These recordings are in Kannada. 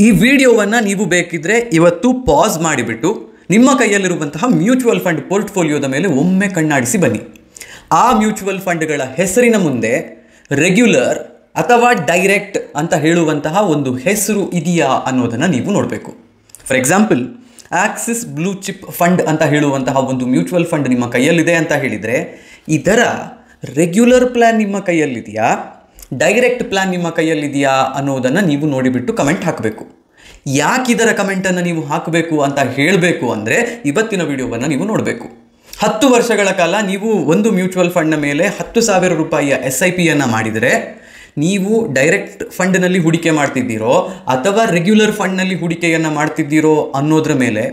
ಈ ವಿಡಿಯೋವನ್ನು ನೀವು ಬೇಕಿದ್ರೆ ಇವತ್ತು ಪಾಸ್ ಮಾಡಿಬಿಟ್ಟು ನಿಮ್ಮ ಕೈಯಲ್ಲಿರುವಂತಹ ಮ್ಯೂಚುವಲ್ ಫಂಡ್ ಪೋರ್ಟ್ಫೋಲಿಯೋದ ಮೇಲೆ ಒಮ್ಮೆ ಕಣ್ಣಾಡಿಸಿ ಬನ್ನಿ. ಆ ಮ್ಯೂಚುವಲ್ ಫಂಡ್ಗಳ ಹೆಸರಿನ ಮುಂದೆ ರೆಗ್ಯುಲರ್ ಅಥವಾ ಡೈರೆಕ್ಟ್ ಅಂತ ಹೇಳುವಂತಹ ಒಂದು ಹೆಸರು ಇದೆಯಾ ಅನ್ನೋದನ್ನು ನೀವು ನೋಡಬೇಕು. For example, Axis blue chip fund ಅಂತ ಹೇಳುವಂತಹ ಒಂದು ಮ್ಯೂಚುವಲ್ ಫಂಡ್ ನಿಮ್ಮ ಕೈಯಲ್ಲಿದೆ ಅಂತ ಹೇಳಿದರೆ, ಇದರ ರೆಗ್ಯುಲರ್ ಪ್ಲ್ಯಾನ್ ನಿಮ್ಮ ಕೈಯಲ್ಲಿದೆಯಾ, ಡೈರೆಕ್ಟ್ ಪ್ಲ್ಯಾನ್ ನಿಮ್ಮ ಕೈಯಲ್ಲಿದೆಯಾ ಅನ್ನೋದನ್ನು ನೀವು ನೋಡಿಬಿಟ್ಟು ಕಮೆಂಟ್ ಹಾಕಬೇಕು. ಯಾಕೆ ಇದರ ಕಮೆಂಟನ್ನು ನೀವು ಹಾಕಬೇಕು ಅಂತ ಹೇಳಬೇಕು ಅಂದರೆ, ಇವತ್ತಿನ ವಿಡಿಯೋವನ್ನು ನೀವು ನೋಡಬೇಕು. 10 ವರ್ಷಗಳ ಕಾಲ ನೀವು ಒಂದು ಮ್ಯೂಚುವಲ್ ಫಂಡ್ನ ಮೇಲೆ 10,000 ರೂಪಾಯಿಯ SIPಯನ್ನು ಮಾಡಿದರೆ, ನೀವು ಡೈರೆಕ್ಟ್ ಫಂಡ್ನಲ್ಲಿ ಹೂಡಿಕೆ ಮಾಡ್ತಿದ್ದೀರೋ ಅಥವಾ ರೆಗ್ಯುಲರ್ ಫಂಡ್ನಲ್ಲಿ ಹೂಡಿಕೆಯನ್ನು ಮಾಡ್ತಿದ್ದೀರೋ ಅನ್ನೋದ್ರ ಮೇಲೆ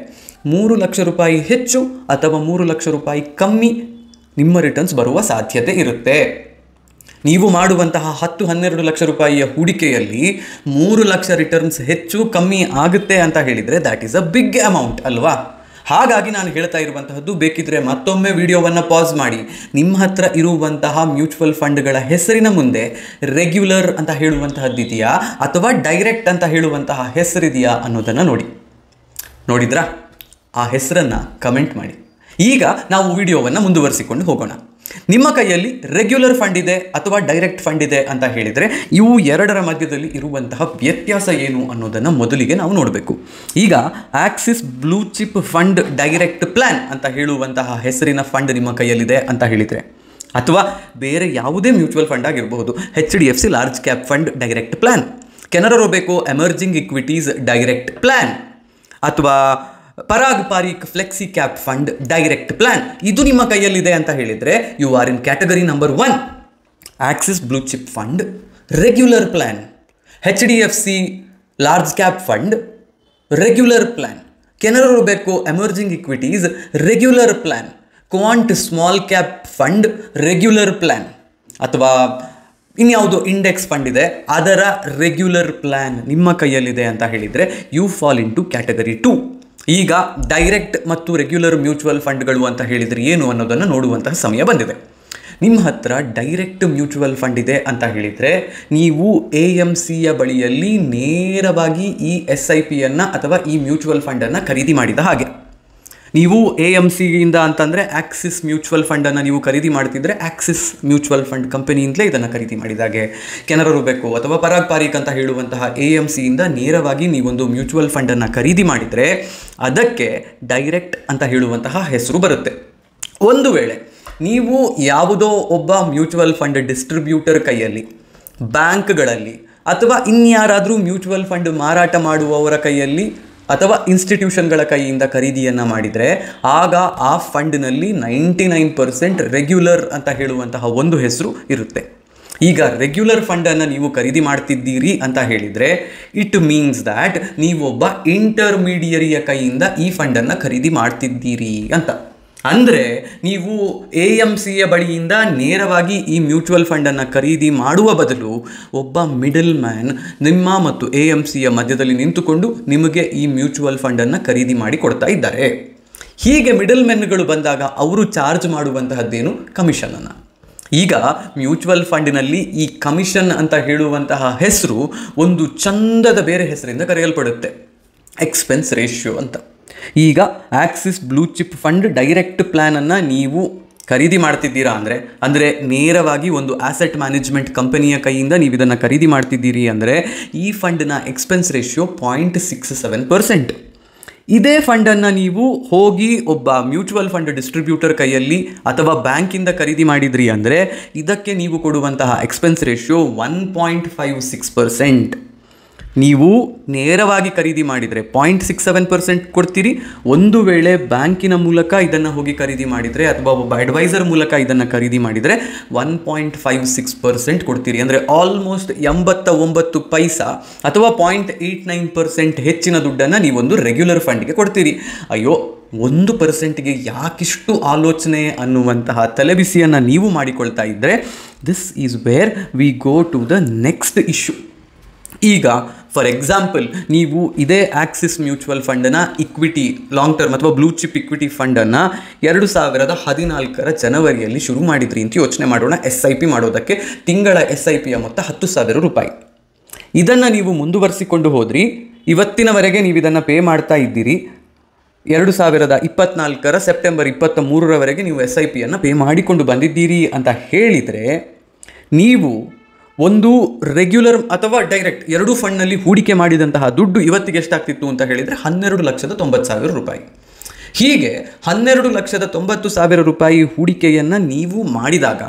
3 ಲಕ್ಷ ರೂಪಾಯಿ ಹೆಚ್ಚು ಅಥವಾ 3 ಲಕ್ಷ ರೂಪಾಯಿ ಕಮ್ಮಿ ನಿಮ್ಮ ರಿಟರ್ನ್ಸ್ ಬರುವ ಸಾಧ್ಯತೆ ಇರುತ್ತೆ. ನೀವು ಮಾಡುವಂತಹ 10-12 ಲಕ್ಷ ರೂಪಾಯಿಯ ಹೂಡಿಕೆಯಲ್ಲಿ 3 ಲಕ್ಷ ರಿಟರ್ನ್ಸ್ ಹೆಚ್ಚು ಕಮ್ಮಿ ಆಗುತ್ತೆ ಅಂತ ಹೇಳಿದರೆ that is a big amount ಅಲ್ವಾ? ಹಾಗಾಗಿ ನಾನು ಹೇಳ್ತಾ ಇರುವಂತಹದ್ದು, ಬೇಕಿದ್ರೆ ಮತ್ತೊಮ್ಮೆ ವಿಡಿಯೋವನ್ನು ಪಾಸ್ ಮಾಡಿ ನಿಮ್ಮ ಹತ್ರ ಇರುವಂತಹ ಮ್ಯೂಚುವಲ್ ಫಂಡ್ಗಳ ಹೆಸರಿನ ಮುಂದೆ ರೆಗ್ಯುಲರ್ ಅಂತ ಹೇಳುವಂತಹದ್ದಿದೆಯಾ ಅಥವಾ ಡೈರೆಕ್ಟ್ ಅಂತ ಹೇಳುವಂತಹ ಹೆಸರಿದೆಯಾ ಅನ್ನೋದನ್ನು ನೋಡಿದ್ರಾ? ಆ ಹೆಸರನ್ನು ಕಮೆಂಟ್ ಮಾಡಿ. ಈಗ ನಾವು ವಿಡಿಯೋವನ್ನು ಮುಂದುವರಿಸಿಕೊಂಡು ಹೋಗೋಣ. ನಿಮ್ಮ ಕೈಯಲ್ಲಿ ರೆಗ್ಯುಲರ್ ಫಂಡ್ ಇದೆ ಅಥವಾ ಡೈರೆಕ್ಟ್ ಫಂಡ್ ಇದೆ ಅಂತ ಹೇಳಿದರೆ, ಇವು ಎರಡರ ಮಧ್ಯದಲ್ಲಿ ಇರುವಂತಹ ವ್ಯತ್ಯಾಸ ಏನು ಅನ್ನೋದನ್ನು ಮೊದಲಿಗೆ ನಾವು ನೋಡಬೇಕು. ಈಗ Axis blue chip fund direct plan ಅಂತ ಹೇಳುವಂತಹ ಹೆಸರಿನ ಫಂಡ್ ನಿಮ್ಮ ಕೈಯಲ್ಲಿದೆ ಅಂತ ಹೇಳಿದರೆ, ಅಥವಾ ಬೇರೆ ಯಾವುದೇ ಮ್ಯೂಚುವಲ್ ಫಂಡ್ ಆಗಿರಬಹುದು, HDFC large cap fund direct plan, Canara Robeco emerging equities direct plan, ಅಥವಾ Parag Parikh flexi cap fund direct plan, ಇದು ನಿಮ್ಮ ಕೈಯಲ್ಲಿದೆ ಅಂತ ಹೇಳಿದರೆ you are in category number 1. Axis blue chip fund regular plan, HDFC large cap fund regular plan, Canara Robeco emerging equities regular plan, Quant small cap fund regular plan, ಅಥವಾ ಇನ್ಯಾವುದೋ ಇಂಡೆಕ್ಸ್ ಫಂಡ್ ಇದೆ ಅದರ ರೆಗ್ಯುಲರ್ ಪ್ಲ್ಯಾನ್ ನಿಮ್ಮ ಕೈಯಲ್ಲಿದೆ ಅಂತ ಹೇಳಿದರೆ you fall into category 2. ಈಗ ಡೈರೆಕ್ಟ್ ಮತ್ತು ರೆಗ್ಯುಲರ್ ಮ್ಯೂಚುವಲ್ ಫಂಡ್ಗಳು ಅಂತ ಹೇಳಿದರೆ ಏನು ಅನ್ನೋದನ್ನು ನೋಡುವಂತಹ ಸಮಯ ಬಂದಿದೆ. ನಿಮ್ಮ ಹತ್ರ ಡೈರೆಕ್ಟ್ ಮ್ಯೂಚುವಲ್ ಫಂಡ್ ಇದೆ ಅಂತ ಹೇಳಿದರೆ, ನೀವು AMCಯ ಬಳಿಯಲ್ಲಿ ನೇರವಾಗಿ ಈ SIPಯನ್ನು ಅಥವಾ ಈ ಮ್ಯೂಚುವಲ್ ಫಂಡನ್ನು ಖರೀದಿ ಮಾಡಿದ ಹಾಗೆ. ನೀವು AMCಯಿಂದ ಅಂತಂದರೆ ಆಕ್ಸಿಸ್ ಮ್ಯೂಚುವಲ್ ಫಂಡನ್ನು ನೀವು ಖರೀದಿ ಮಾಡ್ತಿದ್ರೆ ಆಕ್ಸಿಸ್ ಮ್ಯೂಚುವಲ್ ಫಂಡ್ ಕಂಪನಿಯಿಂದಲೇ ಇದನ್ನು ಖರೀದಿ ಮಾಡಿದಾಗೆ. ಕೆನರಾ ರೋಬೆಕೋ ಅಥವಾ ಪರಾಗ್ ಪಾರಿಕ್ ಅಂತ ಹೇಳುವಂತಹ AMCಯಿಂದ ನೇರವಾಗಿ ನೀವೊಂದು ಮ್ಯೂಚುವಲ್ ಫಂಡನ್ನು ಖರೀದಿ ಮಾಡಿದರೆ ಅದಕ್ಕೆ ಡೈರೆಕ್ಟ್ ಅಂತ ಹೇಳುವಂತಹ ಹೆಸರು ಬರುತ್ತೆ. ಒಂದು ವೇಳೆ ನೀವು ಯಾವುದೋ ಒಬ್ಬ ಮ್ಯೂಚುವಲ್ ಫಂಡ್ ಡಿಸ್ಟ್ರಿಬ್ಯೂಟರ್ ಕೈಯಲ್ಲಿ, ಬ್ಯಾಂಕ್ಗಳಲ್ಲಿ, ಅಥವಾ ಇನ್ಯಾರಾದರೂ ಮ್ಯೂಚುವಲ್ ಫಂಡ್ ಮಾರಾಟ ಮಾಡುವವರ ಕೈಯಲ್ಲಿ ಅಥವಾ ಇನ್ಸ್ಟಿಟ್ಯೂಷನ್ಗಳ ಕೈಯಿಂದ ಖರೀದಿಯನ್ನು ಮಾಡಿದರೆ, ಆಗ ಆ ಫಂಡ್ನಲ್ಲಿ 99% ರೆಗ್ಯುಲರ್ ಅಂತ ಹೇಳುವಂತಹ ಒಂದು ಹೆಸರು ಇರುತ್ತೆ. ಈಗ ರೆಗ್ಯುಲರ್ ಫಂಡನ್ನು ನೀವು ಖರೀದಿ ಮಾಡ್ತಿದ್ದೀರಿ ಅಂತ ಹೇಳಿದರೆ ಇಟ್ ಮೀನ್ಸ್ ದ್ಯಾಟ್ ನೀವೊಬ್ಬ ಇಂಟರ್ಮೀಡಿಯರಿಯ ಕೈಯಿಂದ ಈ ಫಂಡನ್ನು ಖರೀದಿ ಮಾಡ್ತಿದ್ದೀರಿ ಅಂತ. ಅಂದರೆ ನೀವು AMCಯ ಬಳಿಯಿಂದ ನೇರವಾಗಿ ಈ ಮ್ಯೂಚುವಲ್ ಫಂಡನ್ನು ಖರೀದಿ ಮಾಡುವ ಬದಲು ಒಬ್ಬ ಮಿಡಲ್ ಮ್ಯಾನ್ ನಿಮ್ಮ ಮತ್ತು AMCಯ ಮಧ್ಯದಲ್ಲಿ ನಿಂತುಕೊಂಡು ನಿಮಗೆ ಈ ಮ್ಯೂಚುವಲ್ ಫಂಡನ್ನು ಖರೀದಿ ಮಾಡಿ ಕೊಡ್ತಾ ಇದ್ದಾರೆ. ಹೀಗೆ ಮಿಡಲ್ ಮ್ಯಾನ್ಗಳು ಬಂದಾಗ ಅವರು ಚಾರ್ಜ್ ಮಾಡುವಂತಹದ್ದೇನು? ಕಮಿಷನನ್ನು. ಈಗ ಮ್ಯೂಚುವಲ್ ಫಂಡಿನಲ್ಲಿ ಈ ಕಮಿಷನ್ ಅಂತ ಹೇಳುವಂತಹ ಹೆಸರು ಒಂದು ಚಂದದ ಬೇರೆ ಹೆಸರಿಂದ ಕರೆಯಲ್ಪಡುತ್ತೆ, ಎಕ್ಸ್ಪೆನ್ಸ್ ರೇಷಿಯೋ ಅಂತ. ಈಗ Axis blue chip fund direct ಪ್ಲ್ಯಾನನ್ನು ನೀವು ಖರೀದಿ ಮಾಡ್ತಿದ್ದೀರಾ ಅಂದರೆ ನೇರವಾಗಿ ಒಂದು ಆಸೆಟ್ ಮ್ಯಾನೇಜ್ಮೆಂಟ್ ಕಂಪನಿಯ ಕೈಯಿಂದ ನೀವು ಇದನ್ನು ಖರೀದಿ ಮಾಡ್ತಿದ್ದೀರಿ ಅಂದರೆ ಈ ಫಂಡ್ನ ಎಕ್ಸ್ಪೆನ್ಸ್ ರೇಷಿಯೋ 0.67%. ಇದೇ ಫಂಡನ್ನು ನೀವು ಹೋಗಿ ಒಬ್ಬ ಮ್ಯೂಚುವಲ್ ಫಂಡ್ ಡಿಸ್ಟ್ರಿಬ್ಯೂಟರ್ ಕೈಯಲ್ಲಿ ಅಥವಾ ಬ್ಯಾಂಕಿಂದ ಖರೀದಿ ಮಾಡಿದ್ರಿ ಅಂದರೆ ಇದಕ್ಕೆ ನೀವು ಕೊಡುವಂತಹ ಎಕ್ಸ್ಪೆನ್ಸ್ ರೇಷಿಯೋ 1.56%. ನೀವು ನೇರವಾಗಿ ಖರೀದಿ ಮಾಡಿದರೆ 0.67% ಕೊಡ್ತೀರಿ. ಒಂದು ವೇಳೆ ಬ್ಯಾಂಕಿನ ಮೂಲಕ ಇದನ್ನು ಹೋಗಿ ಖರೀದಿ ಮಾಡಿದರೆ ಅಥವಾ ಒಬ್ಬ ಅಡ್ವೈಸರ್ ಮೂಲಕ ಇದನ್ನು ಖರೀದಿ ಮಾಡಿದರೆ 1.56% ಕೊಡ್ತೀರಿ. ಅಂದರೆ ಆಲ್ಮೋಸ್ಟ್ 89 ಪೈಸಾ ಅಥವಾ 0.89% ಹೆಚ್ಚಿನ ದುಡ್ಡನ್ನು ನೀವೊಂದು ರೆಗ್ಯುಲರ್ ಫಂಡ್ಗೆ ಕೊಡ್ತೀರಿ. ಅಯ್ಯೋ, 1%ಗೆ ಯಾಕಿಷ್ಟು ಆಲೋಚನೆ ಅನ್ನುವಂತಹ ತಲೆಬಿಸಿಯನ್ನು ನೀವು ಮಾಡಿಕೊಳ್ತಾ ಇದ್ದರೆ, this is where we go to the next issue. ಈಗ ಫಾರ್ ಎಕ್ಸಾಂಪಲ್, ನೀವು ಇದೇ ಆಕ್ಸಿಸ್ ಮ್ಯೂಚುವಲ್ ಫಂಡನ್ನು ಇಕ್ವಿಟಿ ಲಾಂಗ್ ಟರ್ಮ್ ಅಥವಾ ಬ್ಲೂ ಚಿಪ್ ಇಕ್ವಿಟಿ ಫಂಡನ್ನು 2014 ಜನವರಿಯಲ್ಲಿ ಶುರು ಮಾಡಿದ್ರಿ ಅಂತ ಯೋಚನೆ ಮಾಡೋಣ. SIP ಮಾಡೋದಕ್ಕೆ ತಿಂಗಳ SIPಯ ಮೊತ್ತ 10,000 ರೂಪಾಯಿ. ಇದನ್ನು ನೀವು ಮುಂದುವರಿಸಿಕೊಂಡು ಹೋದ್ರಿ ಇವತ್ತಿನವರೆಗೆ ನೀವು ಇದನ್ನು ಪೇ ಮಾಡ್ತಾ ಇದ್ದೀರಿ. 2024 ಸೆಪ್ಟೆಂಬರ್ 23ರವರೆಗೆ ನೀವು SIPಯನ್ನು ಪೇ ಮಾಡಿಕೊಂಡು ಬಂದಿದ್ದೀರಿ ಅಂತ ಹೇಳಿದರೆ, ನೀವು ಒಂದು ರೆಗ್ಯುಲರ್ ಅಥವಾ ಡೈರೆಕ್ಟ್ ಎರಡೂ ಫಂಡ್ನಲ್ಲಿ ಹೂಡಿಕೆ ಮಾಡಿದಂತಹ ದುಡ್ಡು ಇವತ್ತಿಗೆ ಎಷ್ಟಾಗ್ತಿತ್ತು ಅಂತ ಹೇಳಿದರೆ 12,90,000 ರೂಪಾಯಿ. ಹೀಗೆ 12,90,000 ರೂಪಾಯಿ ಹೂಡಿಕೆಯನ್ನು ನೀವು ಮಾಡಿದಾಗ,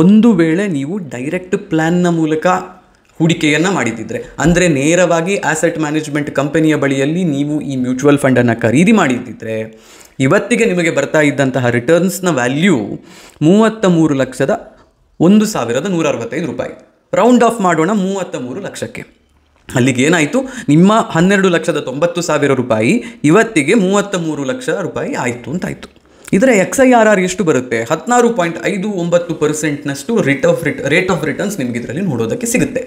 ಒಂದು ವೇಳೆ ನೀವು ಡೈರೆಕ್ಟ್ ಪ್ಲ್ಯಾನ್ನ ಮೂಲಕ ಹೂಡಿಕೆಯನ್ನು ಮಾಡಿದ್ದಿದ್ರೆ, ಅಂದರೆ ನೇರವಾಗಿ ಆಸೆಟ್ ಮ್ಯಾನೇಜ್ಮೆಂಟ್ ಕಂಪನಿಯ ಬಳಿಯಲ್ಲಿ ನೀವು ಈ ಮ್ಯೂಚುವಲ್ ಫಂಡನ್ನು ಖರೀದಿ ಮಾಡಿದ್ದಿದ್ರೆ, ಇವತ್ತಿಗೆ ನಿಮಗೆ ಬರ್ತಾ ಇದ್ದಂತಹ ರಿಟರ್ನ್ಸ್ನ ವ್ಯಾಲ್ಯೂ 33,01,165 ರೂಪಾಯಿ. ರೌಂಡ್ ಆಫ್ ಮಾಡೋಣ 33 ಲಕ್ಷಕ್ಕೆ. ಅಲ್ಲಿಗೆ ಏನಾಯಿತು, ನಿಮ್ಮ 12,90,000 ರೂಪಾಯಿ ಇವತ್ತಿಗೆ 33 ಲಕ್ಷ ರೂಪಾಯಿ ಆಯಿತು ಅಂತಾಯಿತು. ಇದರ XIRR ಎಷ್ಟು ಬರುತ್ತೆ? 16.59%ನಷ್ಟು ರೇಟ್ ಆಫ್ ರಿಟರ್ನ್ಸ್ ನಿಮಗೆ ಇದರಲ್ಲಿ ನೋಡೋದಕ್ಕೆ ಸಿಗುತ್ತೆ.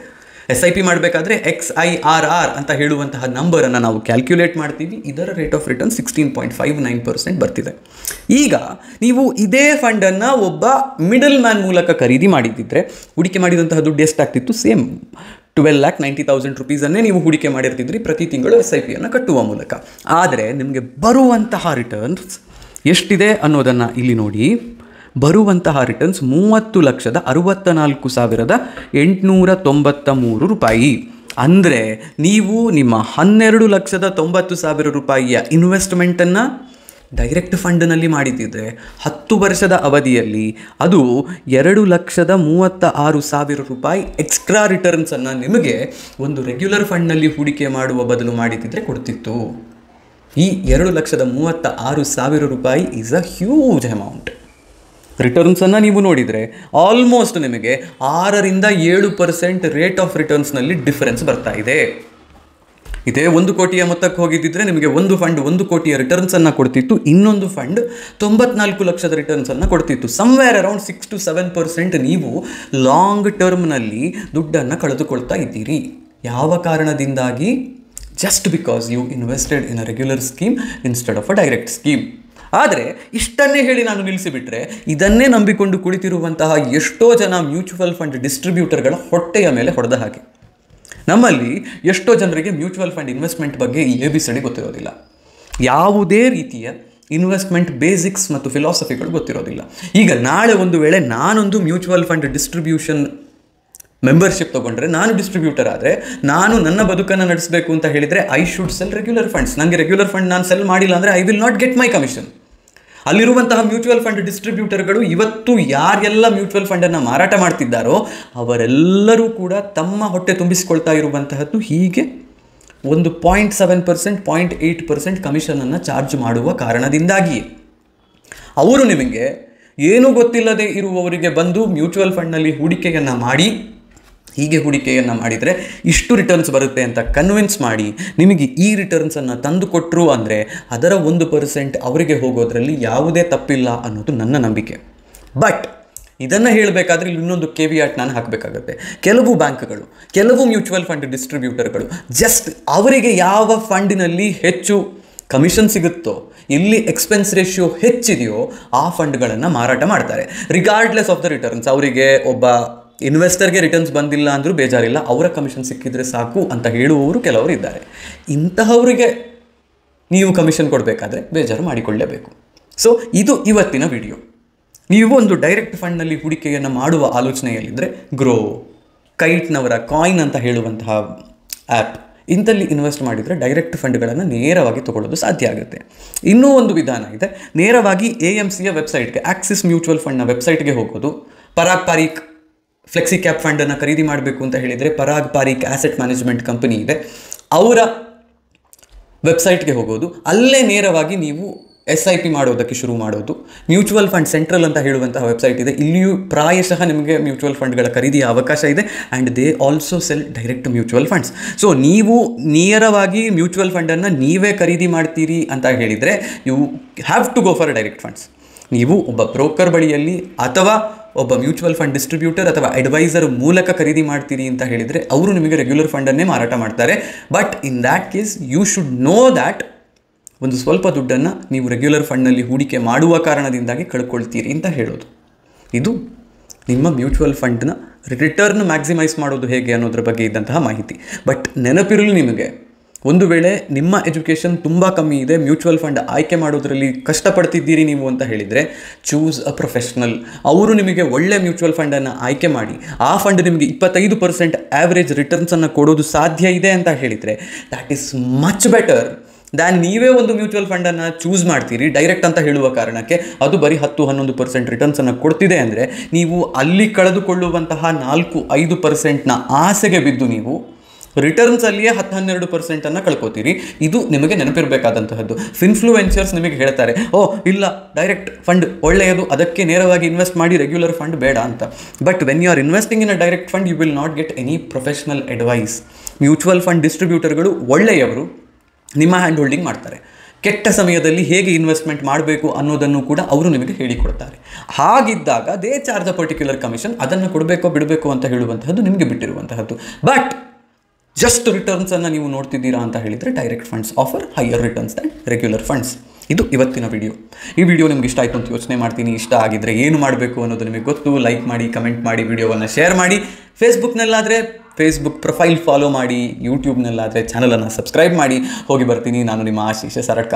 SIP ಮಾಡಬೇಕಾದ್ರೆ XIRR ಅಂತ ಹೇಳುವಂತಹ ನಂಬರನ್ನು ನಾವು ಕ್ಯಾಲ್ಕ್ಯುಲೇಟ್ ಮಾಡ್ತೀವಿ. ಇದರ ರೇಟ್ ಆಫ್ ರಿಟರ್ನ್ 16.59% ಬರ್ತಿದೆ. ಈಗ ನೀವು ಇದೇ ಫಂಡನ್ನು ಒಬ್ಬ ಮಿಡಲ್ ಮ್ಯಾನ್ ಮೂಲಕ ಖರೀದಿ ಮಾಡಿದ್ದಿದ್ರೆ, ಹೂಡಿಕೆ ಮಾಡಿದಂತಹ ದುಡ್ಡು ಎಷ್ಟಾಗ್ತಿತ್ತು? ಸೇಮ್ 12,90,000 ರೂಪೀಸನ್ನೇ ನೀವು ಹೂಡಿಕೆ ಮಾಡಿರ್ತಿದ್ರಿ ಪ್ರತಿ ತಿಂಗಳು SIPಯನ್ನು ಕಟ್ಟುವ ಮೂಲಕ. ಆದರೆ ನಿಮಗೆ ಬರುವಂತಹ ರಿಟರ್ನ್ಸ್ ಎಷ್ಟಿದೆ ಅನ್ನೋದನ್ನು ಇಲ್ಲಿ ನೋಡಿ. ಬರುವಂತಹ ರಿಟರ್ನ್ಸ್ 30,64,893 ರೂಪಾಯಿ. ಅಂದರೆ ನೀವು ನಿಮ್ಮ 12,90,000 ರೂಪಾಯಿಯ ಇನ್ವೆಸ್ಟ್ಮೆಂಟನ್ನು ಡೈರೆಕ್ಟ್ ಫಂಡ್ನಲ್ಲಿ ಮಾಡಿದ್ದಿದ್ರೆ 10 ವರ್ಷದ ಅವಧಿಯಲ್ಲಿ ಅದು 2,36,000 ರೂಪಾಯಿ ಎಕ್ಸ್ಟ್ರಾ ರಿಟರ್ನ್ಸನ್ನು ನಿಮಗೆ ಒಂದು ರೆಗ್ಯುಲರ್ ಫಂಡ್ನಲ್ಲಿ ಹೂಡಿಕೆ ಮಾಡುವ ಬದಲು ಮಾಡಿದ್ದಿದ್ರೆ ಕೊಡ್ತಿತ್ತು. ಈ 2,36,000 ರೂಪಾಯಿ ಈಸ್ ಅ ಹ್ಯೂಜ್ ಅಮೌಂಟ್. ರಿಟರ್ನ್ಸನ್ನು ನೀವು ನೋಡಿದರೆ ಆಲ್ಮೋಸ್ಟ್ ನಿಮಗೆ 6-7% ರೇಟ್ ಆಫ್ ರಿಟರ್ನ್ಸ್ನಲ್ಲಿ ಡಿಫರೆನ್ಸ್ ಬರ್ತಾ ಇದೆ. ಇದೇ 1 ಕೋಟಿಯ ಮೊತ್ತಕ್ಕೆ ಹೋಗಿದ್ದಿದ್ರೆ ನಿಮಗೆ ಒಂದು ಫಂಡ್ 1 ಕೋಟಿಯ ರಿಟರ್ನ್ಸನ್ನು ಕೊಡ್ತಿತ್ತು, ಇನ್ನೊಂದು ಫಂಡ್ 94 ಲಕ್ಷದ ರಿಟರ್ನ್ಸನ್ನು ಕೊಡ್ತಿತ್ತು. ಸಮ್ವೇರ್ ಅರೌಂಡ್ 6-7% ನೀವು ಲಾಂಗ್ ಟರ್ಮ್ನಲ್ಲಿ ದುಡ್ಡನ್ನು ಕಳೆದುಕೊಳ್ತಾ ಇದ್ದೀರಿ. ಯಾವ ಕಾರಣದಿಂದಾಗಿ? Just because you invested in a regular scheme instead of a direct scheme. ಆದರೆ ಇಷ್ಟನ್ನೇ ಹೇಳಿ ನಾನು ನಿಲ್ಲಿಸಿಬಿಟ್ರೆ, ಇದನ್ನೇ ನಂಬಿಕೊಂಡು ಕುಳಿತಿರುವಂತಹ ಎಷ್ಟೋ ಜನ ಮ್ಯೂಚುವಲ್ ಫಂಡ್ ಡಿಸ್ಟ್ರಿಬ್ಯೂಟರ್ಗಳ ಹೊಟ್ಟೆಯ ಮೇಲೆ ಹೊಡೆದ ಹಾಗೆ. ನಮ್ಮಲ್ಲಿ ಎಷ್ಟೋ ಜನರಿಗೆ ಮ್ಯೂಚುವಲ್ ಫಂಡ್ ಇನ್ವೆಸ್ಟ್ಮೆಂಟ್ ಬಗ್ಗೆ ABCD ಗೊತ್ತಿರೋದಿಲ್ಲ. ಯಾವುದೇ ರೀತಿಯ ಇನ್ವೆಸ್ಟ್ಮೆಂಟ್ ಬೇಸಿಕ್ಸ್ ಮತ್ತು ಫಿಲಾಸಫಿಗಳು ಗೊತ್ತಿರೋದಿಲ್ಲ. ಈಗ ನಾಳೆ ಒಂದು ವೇಳೆ ನಾನೊಂದು ಮ್ಯೂಚುವಲ್ ಫಂಡ್ ಡಿಸ್ಟ್ರಿಬ್ಯೂಷನ್ ಮೆಂಬರ್ಶಿಪ್ ತೊಗೊಂಡ್ರೆ, ನಾನು ಡಿಸ್ಟ್ರಿಬ್ಯೂಟರ್ ಆದರೆ, ನಾನು ನನ್ನ ಬದುಕನ್ನು ನಡೆಸಬೇಕು ಅಂತ ಹೇಳಿದರೆ I should cell regular funds. ನನಗೆ ರೆಗ್ಯುಲರ್ ಫಂಡ್ ನಾನು ಸೆಲ್ ಮಾಡಿಲ್ಲ ಅಂದರೆ I will not get my commission. ಅಲ್ಲಿರುವಂತಹ ಮ್ಯೂಚುವಲ್ ಫಂಡ್ ಡಿಸ್ಟ್ರಿಬ್ಯೂಟರ್ಗಳು ಇವತ್ತು ಯಾರೆಲ್ಲ ಮ್ಯೂಚುವಲ್ ಫಂಡನ್ನು ಮಾರಾಟ ಮಾಡ್ತಿದ್ದಾರೋ ಅವರೆಲ್ಲರೂ ಕೂಡ ತಮ್ಮ ಹೊಟ್ಟೆ ತುಂಬಿಸಿಕೊಳ್ತಾ ಇರುವಂತಹದ್ದು ಹೀಗೆ ಒಂದು 0.7%, 0.8% ಕಮಿಷನನ್ನು ಚಾರ್ಜ್ ಮಾಡುವ ಕಾರಣದಿಂದಾಗಿಯೇ. ಅವರು ನಿಮಗೆ ಏನೂ ಗೊತ್ತಿಲ್ಲದೆ ಇರುವವರಿಗೆ ಬಂದು ಮ್ಯೂಚುವಲ್ ಫಂಡ್ನಲ್ಲಿ ಹೂಡಿಕೆಯನ್ನು ಮಾಡಿ, ಹೀಗೆ ಹೂಡಿಕೆಯನ್ನು ಮಾಡಿದರೆ ಇಷ್ಟು ರಿಟರ್ನ್ಸ್ ಬರುತ್ತೆ ಅಂತ ಕನ್ವಿನ್ಸ್ ಮಾಡಿ ನಿಮಗೆ ಈ ರಿಟರ್ನ್ಸನ್ನು ತಂದು ಕೊಟ್ಟರು ಅಂದರೆ ಅದರ 1% ಅವರಿಗೆ ಹೋಗೋದ್ರಲ್ಲಿ ಯಾವುದೇ ತಪ್ಪಿಲ್ಲ ಅನ್ನೋದು ನನ್ನ ನಂಬಿಕೆ. ಬಟ್ ಇದನ್ನು ಹೇಳಬೇಕಾದ್ರೆ ಇನ್ನೊಂದು ಕೇವಿಯಾಟ್ ನಾನು ಹಾಕಬೇಕಾಗತ್ತೆ. ಕೆಲವು ಬ್ಯಾಂಕ್ಗಳು, ಕೆಲವು ಮ್ಯೂಚುವಲ್ ಫಂಡ್ ಡಿಸ್ಟ್ರಿಬ್ಯೂಟರ್ಗಳು ಜಸ್ಟ್ ಅವರಿಗೆ ಯಾವ ಫಂಡಿನಲ್ಲಿ ಹೆಚ್ಚು ಕಮಿಷನ್ ಸಿಗುತ್ತೋ, ಇಲ್ಲಿ ಎಕ್ಸ್ಪೆನ್ಸ್ ರೇಷಿಯೋ ಹೆಚ್ಚಿದೆಯೋ ಆ ಫಂಡ್ಗಳನ್ನು ಮಾರಾಟ ಮಾಡ್ತಾರೆ. Regardless of the returns. ಅವರಿಗೆ ಒಬ್ಬ ಇನ್ವೆಸ್ಟರ್ಗೆ ರಿಟರ್ನ್ಸ್ ಬಂದಿಲ್ಲ ಅಂದರೂ ಬೇಜಾರಿಲ್ಲ, ಅವರ ಕಮಿಷನ್ ಸಿಕ್ಕಿದರೆ ಸಾಕು ಅಂತ ಹೇಳುವವರು ಕೆಲವರು ಇದ್ದಾರೆ. ಇಂತಹವರಿಗೆ ನೀವು ಕಮಿಷನ್ ಕೊಡಬೇಕಾದ್ರೆ ಬೇಜಾರು ಮಾಡಿಕೊಳ್ಳಲೇಬೇಕು. ಸೊ ಇದು ಇವತ್ತಿನ ವಿಡಿಯೋ. ನೀವು ಒಂದು ಡೈರೆಕ್ಟ್ ಫಂಡ್ನಲ್ಲಿ ಹೂಡಿಕೆಯನ್ನು ಮಾಡುವ ಆಲೋಚನೆಯಲ್ಲಿದ್ದರೆ ಗ್ರೋ, ಕೈಟ್ನವರ ಕಾಯಿನ್ ಅಂತ ಹೇಳುವಂತಹ ಆ್ಯಪ್, ಇಂಥಲ್ಲಿ ಇನ್ವೆಸ್ಟ್ ಮಾಡಿದರೆ ಡೈರೆಕ್ಟ್ ಫಂಡ್ಗಳನ್ನು ನೇರವಾಗಿ ತೊಗೊಳ್ಳೋದು ಸಾಧ್ಯ ಆಗುತ್ತೆ. ಇನ್ನೂ ಒಂದು ವಿಧಾನ ಇದೆ, ನೇರವಾಗಿ AMCಯ ವೆಬ್ಸೈಟ್ಗೆ, ಆಕ್ಸಿಸ್ ಮ್ಯೂಚುವಲ್ ಫಂಡ್ನ ವೆಬ್ಸೈಟ್ಗೆ ಹೋಗೋದು. ಪರಾಗ್ ಪಾರೀಕ್ ಫ್ಲೆಕ್ಸಿ ಕ್ಯಾಪ್ ಫಂಡನ್ನು ಖರೀದಿ ಮಾಡಬೇಕು ಅಂತ ಹೇಳಿದರೆ ಪರಾಗ್ ಪಾರೀಕ್ ಆಸೆಟ್ ಮ್ಯಾನೇಜ್ಮೆಂಟ್ ಕಂಪನಿ ಇದೆ, ಅವರ ವೆಬ್ಸೈಟ್ಗೆ ಹೋಗೋದು. ಅಲ್ಲೇ ನೇರವಾಗಿ ನೀವು SIP ಮಾಡೋದಕ್ಕೆ ಶುರು ಮಾಡೋದು. ಮ್ಯೂಚುವಲ್ ಫಂಡ್ ಸೆಂಟ್ರಲ್ ಅಂತ ಹೇಳುವಂತಹ ವೆಬ್ಸೈಟ್ ಇದೆ, ಇಲ್ಲಿಯೂ ಪ್ರಾಯಶಃ ನಿಮಗೆ ಮ್ಯೂಚುವಲ್ ಫಂಡ್ಗಳ ಖರೀದಿಯ ಅವಕಾಶ ಇದೆ. And they also sell direct mutual funds. So ನೀವು ನೇರವಾಗಿ ಮ್ಯೂಚುವಲ್ ಫಂಡನ್ನು ನೀವೇ ಖರೀದಿ ಮಾಡ್ತೀರಿ ಅಂತ ಹೇಳಿದರೆ you have to go for direct funds. ನೀವು ಒಬ್ಬ ಬ್ರೋಕರ್ ಬಳಿಯಲ್ಲಿ ಅಥವಾ ಒಬ್ಬ ಮ್ಯೂಚುವಲ್ ಫಂಡ್ ಡಿಸ್ಟ್ರಿಬ್ಯೂಟರ್ ಅಥವಾ ಅಡ್ವೈಸರ್ ಮೂಲಕ ಖರೀದಿ ಮಾಡ್ತೀರಿ ಅಂತ ಹೇಳಿದರೆ ಅವರು ನಿಮಗೆ ರೆಗ್ಯುಲರ್ ಫಂಡನ್ನೇ ಮಾರಾಟ ಮಾಡ್ತಾರೆ. But in that case you should know that ಒಂದು ಸ್ವಲ್ಪ ದುಡ್ಡನ್ನು ನೀವು ರೆಗ್ಯುಲರ್ ಫಂಡ್ನಲ್ಲಿ ಹೂಡಿಕೆ ಮಾಡುವ ಕಾರಣದಿಂದಾಗಿ ಕಳ್ಕೊಳ್ತೀರಿ ಅಂತ ಹೇಳೋದು. ಇದು ನಿಮ್ಮ ಮ್ಯೂಚುವಲ್ ಫಂಡ್ನ ರಿಟರ್ನ್ ಮ್ಯಾಕ್ಸಿಮೈಸ್ ಮಾಡೋದು ಹೇಗೆ ಅನ್ನೋದ್ರ ಬಗ್ಗೆ ಇದ್ದಂತಹ ಮಾಹಿತಿ. ಬಟ್ ನೆನಪಿರಲಿ, ನಿಮಗೆ ಒಂದು ವೇಳೆ ನಿಮ್ಮ ಎಜುಕೇಷನ್ ತುಂಬ ಕಮ್ಮಿ ಇದೆ, ಮ್ಯೂಚುವಲ್ ಫಂಡ್ ಆಯ್ಕೆ ಮಾಡೋದ್ರಲ್ಲಿ ಕಷ್ಟಪಡ್ತಿದ್ದೀರಿ ನೀವು ಅಂತ ಹೇಳಿದರೆ, ಚೂಸ್ ಅ ಪ್ರೊಫೆಷ್ನಲ್. ಅವರು ನಿಮಗೆ ಒಳ್ಳೆ ಮ್ಯೂಚುವಲ್ ಫಂಡನ್ನು ಆಯ್ಕೆ ಮಾಡಿ ಆ ಫಂಡ್ ನಿಮಗೆ 25% ಆ್ಯಾವ್ರೇಜ್ ರಿಟರ್ನ್ಸನ್ನು ಕೊಡೋದು ಸಾಧ್ಯ ಇದೆ ಅಂತ ಹೇಳಿದರೆ, that is much better than ನೀವೇ ಒಂದು ಮ್ಯೂಚುವಲ್ ಫಂಡನ್ನು ಚೂಸ್ ಮಾಡ್ತೀರಿ ಡೈರೆಕ್ಟ್ ಅಂತ ಹೇಳುವ ಕಾರಣಕ್ಕೆ ಅದು ಬರೀ 10-11% ರಿಟರ್ನ್ಸನ್ನು ಕೊಡ್ತಿದೆ ಅಂದರೆ, ನೀವು ಅಲ್ಲಿ ಕಳೆದುಕೊಳ್ಳುವಂತಹ 4-5%ನ ಆಸೆಗೆ ಬಿದ್ದು ನೀವು ರಿಟರ್ನ್ಸಲ್ಲಿಯೇ 10-12% ಕಳ್ಕೊತೀರಿ. ಇದು ನಿಮಗೆ ನೆನಪಿರಬೇಕಾದಂತಹದ್ದು. ಇನ್ಫ್ಲೂಯೆನ್ಸರ್ಸ್ ನಿಮಗೆ ಹೇಳ್ತಾರೆ, ಓ ಇಲ್ಲ ಡೈರೆಕ್ಟ್ ಫಂಡ್ ಒಳ್ಳೆಯದು, ಅದಕ್ಕೆ ನೇರವಾಗಿ ಇನ್ವೆಸ್ಟ್ ಮಾಡಿ, ರೆಗ್ಯುಲರ್ ಫಂಡ್ ಬೇಡ ಅಂತ. But when you are investing in a direct fund you will not get any professional advice. Mutual fund ಡಿಸ್ಟ್ರಿಬ್ಯೂಟರ್ಗಳು ಒಳ್ಳೆಯವರು, ನಿಮ್ಮ ಹ್ಯಾಂಡ್ ಹೋಲ್ಡಿಂಗ್ ಮಾಡ್ತಾರೆ. ಕೆಟ್ಟ ಸಮಯದಲ್ಲಿ ಹೇಗೆ ಇನ್ವೆಸ್ಟ್ಮೆಂಟ್ ಮಾಡಬೇಕು ಅನ್ನೋದನ್ನು ಕೂಡ ಅವರು ನಿಮಗೆ ಹೇಳಿಕೊಡ್ತಾರೆ. ಹಾಗಿದ್ದಾಗ they charge a particular commission. ಅದನ್ನು ಕೊಡಬೇಕೋ ಬಿಡಬೇಕು ಅಂತ ಹೇಳುವಂತಹದ್ದು ನಿಮಗೆ ಬಿಟ್ಟಿರುವಂತಹದ್ದು. ಬಟ್ ಜಸ್ಟ್ ರಿಟರ್ನ್ಸನ್ನು ನೀವು ನೋಡ್ತಿದ್ದೀರಾ ಅಂತ ಹೇಳಿದರೆ, direct funds offer higher returns than regular funds. ಇದು ಇವತ್ತಿನ ವಿಡಿಯೋ. ಈ ವಿಡಿಯೋ ನಿಮ್ಗೆ ಇಷ್ಟ ಆಯಿತು ಅಂತ ಯೋಚನೆ ಮಾಡ್ತೀನಿ. ಇಷ್ಟ ಆಗಿದ್ದರೆ ಏನು ಮಾಡಬೇಕು ಅನ್ನೋದು ನಿಮಗೆ ಗೊತ್ತು. ಲೈಕ್ ಮಾಡಿ, ಕಮೆಂಟ್ ಮಾಡಿ, ವಿಡಿಯೋವನ್ನು ಶೇರ್ ಮಾಡಿ. ಫೇಸ್ಬುಕ್ನಲ್ಲಾದರೆ ಫೇಸ್ಬುಕ್ ಪ್ರೊಫೈಲ್ ಫಾಲೋ ಮಾಡಿ, ಯೂಟ್ಯೂಬ್ನಲ್ಲಾದರೆ ಚಾನಲನ್ನು ಸಬ್ಸ್ಕ್ರೈಬ್ ಮಾಡಿ. ಹೋಗಿ ಬರ್ತೀನಿ. ನಾನು ನಿಮ್ಮ ಆಶೀಶ್ ಸರಡ್ಕ.